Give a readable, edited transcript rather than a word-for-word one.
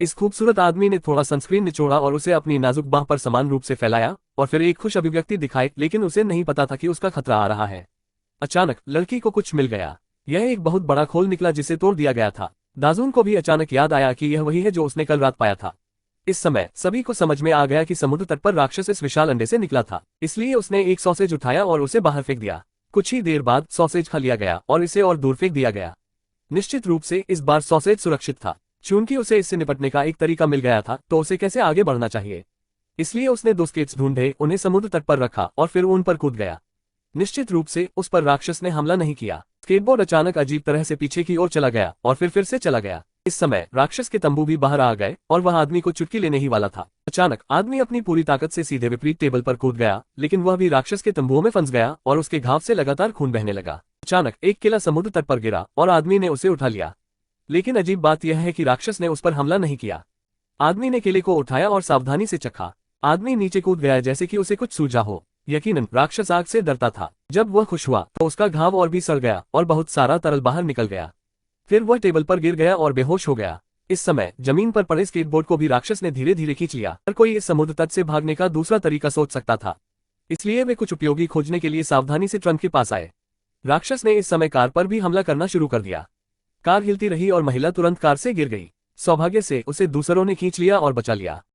इस खूबसूरत आदमी ने थोड़ा सनस्क्रीन निचोड़ा और उसे अपनी नाजुक बाह पर समान रूप से फैलाया और फिर एक खुश अभिव्यक्ति दिखाई, लेकिन उसे नहीं पता था कि उसका खतरा आ रहा है। अचानक लड़की को कुछ मिल गया। यह एक बहुत बड़ा खोल निकला जिसे तोड़ दिया गया था। दाजून को भी अचानक याद आया कि यह वही है जो उसने कल रात पाया था। इस समय सभी को समझ में आ गया कि समुद्र तट पर राक्षस इस विशाल अंडे से निकला था, इसलिए उसने एक सॉसेज उठाया और उसे बाहर फेंक दिया। कुछ ही देर बाद सॉसेज खा लिया गया और इसे और दूर फेंक दिया गया। निश्चित रूप से इस बार सॉसेज सुरक्षित था। चूंकि उसे इससे निपटने का एक तरीका मिल गया था, तो उसे कैसे आगे बढ़ना चाहिए, इसलिए उसने 2 स्केट्स ढूंढे, उन्हें समुद्र तट पर रखा और फिर उन पर कूद गया। निश्चित रूप से उस पर राक्षस ने हमला नहीं किया। स्केटबोर्ड अचानक अजीब तरह से पीछे की ओर चला गया और फिर से चला गया। इस समय राक्षस के तंबू भी बाहर आ गए और वह आदमी को चुटकी लेने ही वाला था। अचानक आदमी अपनी पूरी ताकत से सीधे विपरीत टेबल पर कूद गया, लेकिन वह भी राक्षस के तंबुओं में फंस गया और उसके घाव से लगातार खून बहने लगा। अचानक एक केला समुद्र तट पर गिरा और आदमी ने उसे उठा लिया, लेकिन अजीब बात यह है कि राक्षस ने उस पर हमला नहीं किया। आदमी ने केले को उठाया और सावधानी से चखा। आदमी नीचे कूद गया जैसे कि उसे कुछ सूझा हो। यकीनन राक्षस आग से डरता था। जब वह खुश हुआ तो उसका घाव और भी सड़ गया और बहुत सारा तरल बाहर निकल गया। फिर वह टेबल पर गिर गया और बेहोश हो गया। इस समय जमीन पर पड़े स्केटबोर्ड को भी राक्षस ने धीरे धीरे खींच लिया। हर कोई इस समुद्र तट से भागने का दूसरा तरीका सोच सकता था, इसलिए वे कुछ उपयोगी खोजने के लिए सावधानी से ट्रंक के पास आए। राक्षस ने इस समय कार पर भी हमला करना शुरू कर दिया। कार हिलती रही और महिला तुरंत कार से गिर गई। सौभाग्य से उसे दूसरों ने खींच लिया और बचा लिया।